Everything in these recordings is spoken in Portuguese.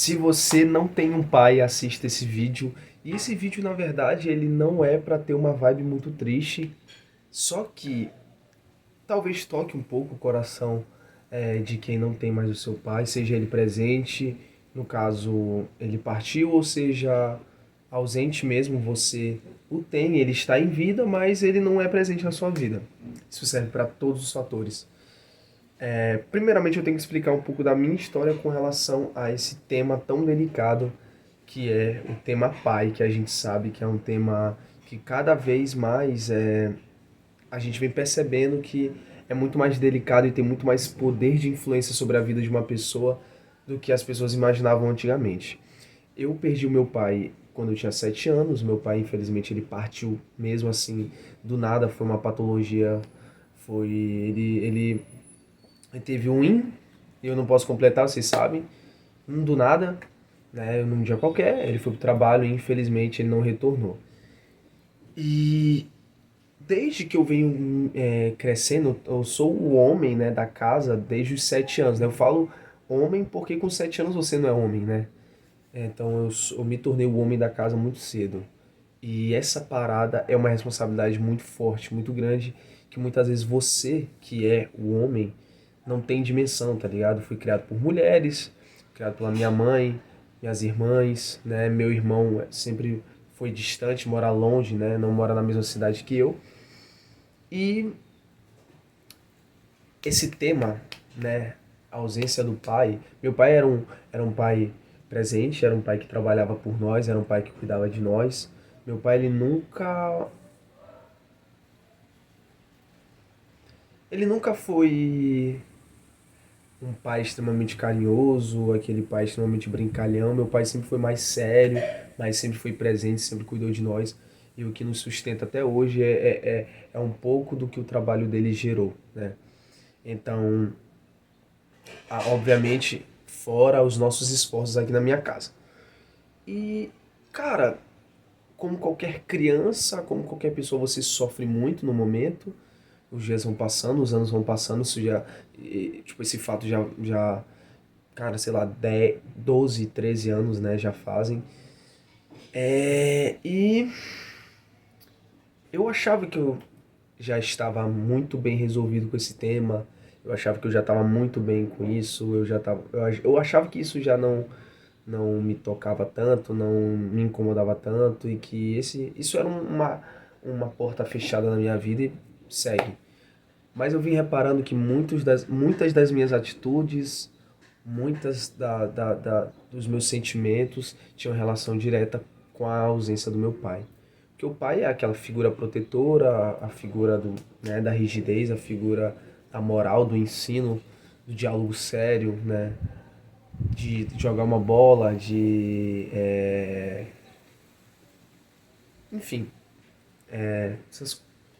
Se você não tem um pai, assista esse vídeo. E esse vídeo, na verdade, ele não é pra ter uma vibe muito triste. Só que talvez toque um pouco o coração de quem não tem mais o seu pai, seja ele presente, no caso ele partiu, ou seja ausente mesmo, você o tem, ele está em vida, mas ele não é presente na sua vida. Isso serve para todos os fatores. Primeiramente, eu tenho que explicar um pouco da minha história com relação a esse tema tão delicado que é o tema pai, que a gente sabe que é um tema que cada vez mais a gente vem percebendo que é muito mais delicado e tem muito mais poder de influência sobre a vida de uma pessoa do que as pessoas imaginavam antigamente. Eu perdi o meu pai quando eu tinha 7 anos. Meu pai, infelizmente, ele partiu mesmo assim, do nada. Foi uma patologia. Ele teve um rim, e eu não posso completar, vocês sabem. Um do nada, né? Num dia qualquer. Ele foi pro trabalho e infelizmente ele não retornou. E desde que eu venho crescendo, eu sou o homem, né, da casa desde os 7 anos, né? Eu falo homem porque com 7 anos você não é homem, né? Então eu me tornei o homem da casa muito cedo. E essa parada é uma responsabilidade muito forte, muito grande, que muitas vezes você, que é o homem, não tem dimensão, tá ligado? Fui criado por mulheres, criado pela minha mãe, minhas irmãs, né? Meu irmão sempre foi distante, mora longe, né? Não mora na mesma cidade que eu. E esse tema, né, a ausência do pai, meu pai era um pai presente, era um pai que trabalhava por nós, era um pai que cuidava de nós. Meu pai, ele nunca foi um pai extremamente carinhoso, aquele pai extremamente brincalhão. Meu pai sempre foi mais sério, mas sempre foi presente, sempre cuidou de nós. E o que nos sustenta até hoje é um pouco do que o trabalho dele gerou, né? Então, obviamente, fora os nossos esforços aqui na minha casa. E, cara, como qualquer criança, como qualquer pessoa, você sofre muito no momento. Os dias vão passando, os anos vão passando, isso já, tipo, esse fato já, cara, sei lá, 10, 12, 13 anos, né, já fazem. E eu achava que eu já estava muito bem resolvido com esse tema. Eu achava que eu já estava muito bem com isso. Eu achava que isso já não me tocava tanto, não me incomodava tanto e que isso era uma porta fechada na minha vida e segue. Mas eu vim reparando que muitas das minhas atitudes, muitas dos meus sentimentos tinham relação direta com a ausência do meu pai. Porque o pai é aquela figura protetora, a figura né, da rigidez, a figura da moral, do ensino, do diálogo sério, né? De jogar uma bola, enfim,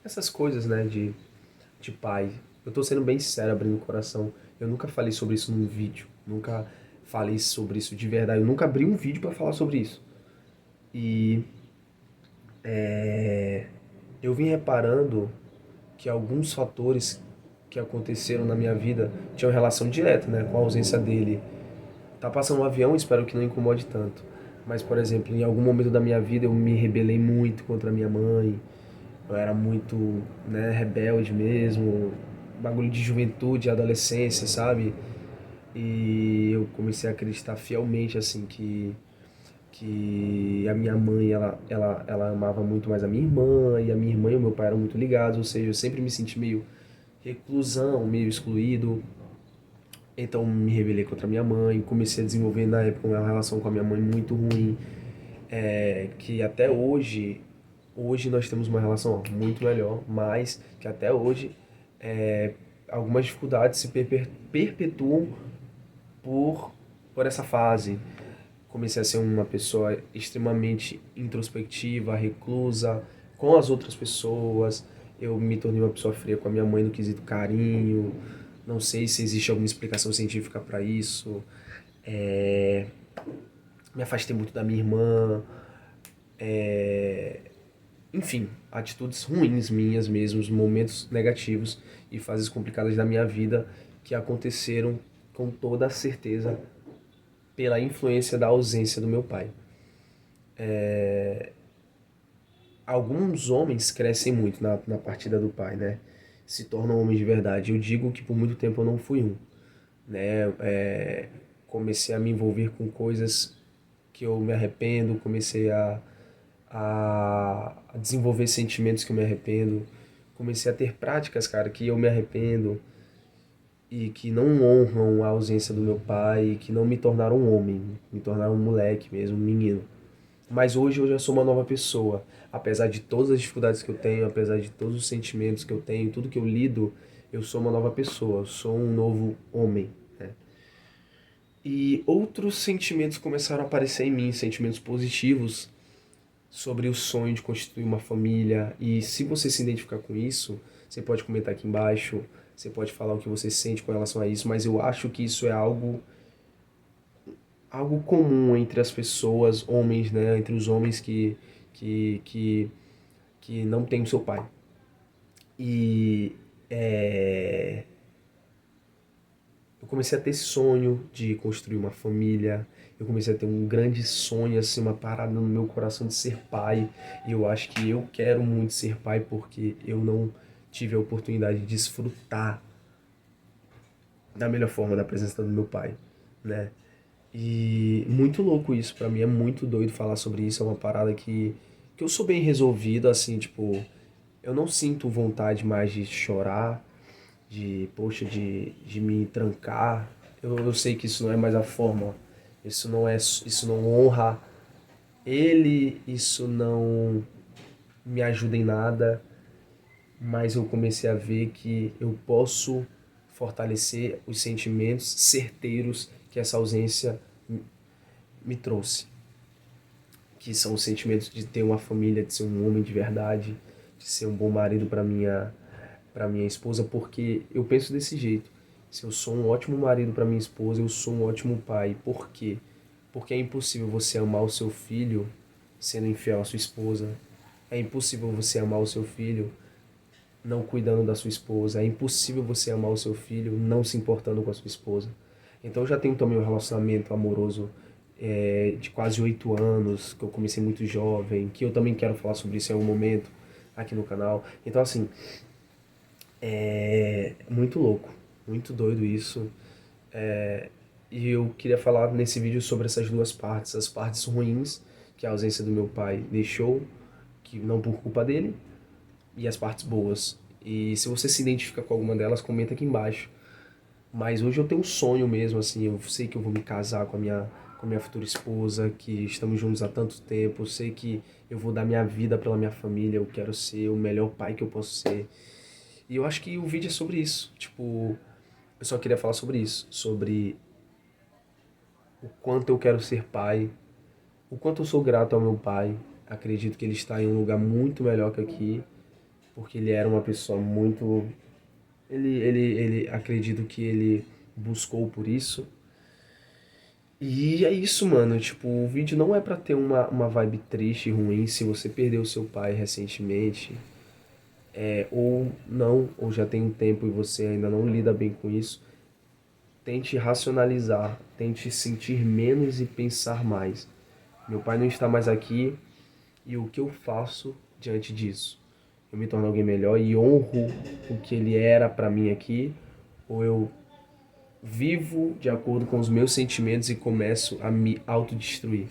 essas coisas, né, de pai. Eu tô sendo bem sincero, abrindo o coração. Eu nunca falei sobre isso num vídeo. Nunca falei sobre isso de verdade. Eu nunca abri um vídeo pra falar sobre isso. E eu vim reparando que alguns fatores que aconteceram na minha vida tinham relação direta, né, com a ausência dele. Tá passando um avião, espero que não incomode tanto. Mas, por exemplo, em algum momento da minha vida eu me rebelei muito contra a minha mãe. Eu era muito, né, rebelde mesmo, bagulho de juventude, adolescência, sabe? E eu comecei a acreditar fielmente, assim, que a minha mãe, ela amava muito mais a minha irmã, e a minha irmã e o meu pai eram muito ligados, ou seja, eu sempre me senti meio reclusão, meio excluído. Então me rebelei contra a minha mãe, comecei a desenvolver na época uma relação com a minha mãe muito ruim, que até hoje nós temos uma relação muito melhor, mas que até hoje algumas dificuldades se perpetuam por, por essa fase. Comecei a ser uma pessoa extremamente introspectiva, reclusa com as outras pessoas. Eu me tornei uma pessoa fria com a minha mãe no quesito carinho. Não sei se existe alguma explicação científica para isso. É, Me afastei muito da minha irmã. Enfim, atitudes ruins minhas mesmo, momentos negativos e fases complicadas da minha vida que aconteceram com toda a certeza pela influência da ausência do meu pai. Alguns homens crescem muito na partida do pai, né? Se tornam homens de verdade. Eu digo que por muito tempo eu não fui um, né? Comecei a me envolver com coisas que eu me arrependo, comecei a desenvolver sentimentos que eu me arrependo, comecei a ter práticas, cara, que eu me arrependo e que não honram a ausência do meu pai, que não me tornaram um homem, me tornaram um moleque mesmo, um menino. Mas hoje eu já sou uma nova pessoa. Apesar de todas as dificuldades que eu tenho, apesar de todos os sentimentos que eu tenho, tudo que eu lido, eu sou uma nova pessoa, eu sou um novo homem, né? E outros sentimentos começaram a aparecer em mim, sentimentos positivos sobre o sonho de constituir uma família. E se você se identificar com isso, você pode comentar aqui embaixo, você pode falar o que você sente com relação a isso, mas eu acho que isso é algo comum entre as pessoas, homens, né? Entre os homens que, que, que não têm o seu pai. E é, eu comecei a ter esse sonho de construir uma família. Eu comecei a ter um grande sonho, assim, uma parada no meu coração de ser pai. E eu acho que eu quero muito ser pai porque eu não tive a oportunidade de desfrutar da melhor forma da presença do meu pai, né? E muito louco isso, pra mim é muito doido falar sobre isso, é uma parada que eu sou bem resolvido, assim, tipo, eu não sinto vontade mais de chorar, de me trancar. Eu sei que isso não é mais a forma, isso não honra ele, isso não me ajuda em nada, mas eu comecei a ver que eu posso fortalecer os sentimentos certeiros que essa ausência me trouxe, que são os sentimentos de ter uma família, de ser um homem de verdade, de ser um bom marido para minha esposa, porque eu penso desse jeito. Se eu sou um ótimo marido para minha esposa, eu sou um ótimo pai. Por quê? Porque é impossível você amar o seu filho sendo infiel à sua esposa. É impossível você amar o seu filho não cuidando da sua esposa. É impossível você amar o seu filho não se importando com a sua esposa. Então eu já tenho também um relacionamento amoroso de quase 8 anos, que eu comecei muito jovem, que eu também quero falar sobre isso em algum momento aqui no canal. Então assim, é muito louco, muito doido isso. E eu queria falar nesse vídeo sobre essas duas partes, as partes ruins que a ausência do meu pai deixou, que não por culpa dele, e as partes boas. E se você se identifica com alguma delas, comenta aqui embaixo. Mas hoje eu tenho um sonho mesmo, assim, eu sei que eu vou me casar com a minha futura esposa, que estamos juntos há tanto tempo, eu sei que eu vou dar minha vida pela minha família, eu quero ser o melhor pai que eu posso ser. E eu acho que o vídeo é sobre isso, tipo, eu só queria falar sobre isso, sobre o quanto eu quero ser pai, o quanto eu sou grato ao meu pai, acredito que ele está em um lugar muito melhor que aqui, porque ele era uma pessoa muito. Ele acredito que ele buscou por isso. E é isso, mano. Tipo, o vídeo não é pra ter uma vibe triste e ruim se você perdeu seu pai recentemente. Ou não, ou já tem um tempo e você ainda não lida bem com isso. Tente racionalizar, tente sentir menos e pensar mais. Meu pai não está mais aqui e o que eu faço diante disso? Eu me torno alguém melhor e honro o que ele era pra mim aqui, ou eu vivo de acordo com os meus sentimentos e começo a me autodestruir.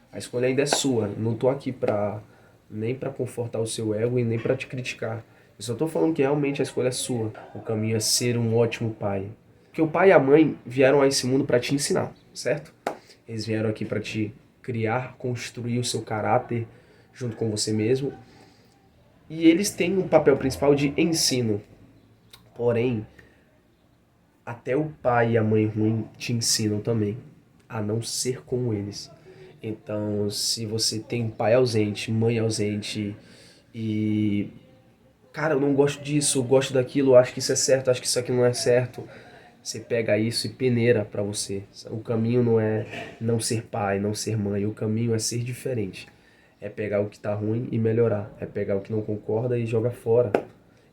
A escolha ainda é sua. Não tô aqui nem para confortar o seu ego e nem para te criticar. Eu só tô falando que realmente a escolha é sua. O caminho é ser um ótimo pai. Porque o pai e a mãe vieram a esse mundo para te ensinar, certo? Eles vieram aqui para te criar, construir o seu caráter junto com você mesmo. E eles têm um papel principal de ensino. Porém, até o pai e a mãe ruim te ensinam também a não ser como eles. Então, se você tem pai ausente, mãe ausente e cara, eu não gosto disso, eu gosto daquilo, acho que isso é certo, acho que isso aqui não é certo, você pega isso e peneira pra você. O caminho não é não ser pai, não ser mãe, o caminho é ser diferente. É pegar o que tá ruim e melhorar, é pegar o que não concorda e jogar fora.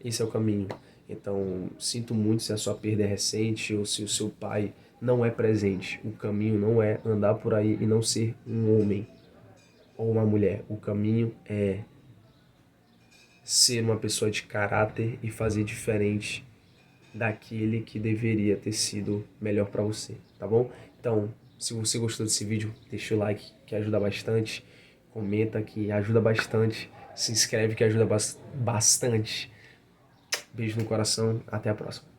Esse é o caminho. Então, sinto muito se a sua perda é recente ou se o seu pai não é presente. O caminho não é andar por aí e não ser um homem ou uma mulher. O caminho é ser uma pessoa de caráter e fazer diferente daquele que deveria ter sido melhor para você, tá bom? Então, se você gostou desse vídeo, deixa o like que ajuda bastante, comenta que ajuda bastante, se inscreve que ajuda bastante. Beijo no coração, até a próxima.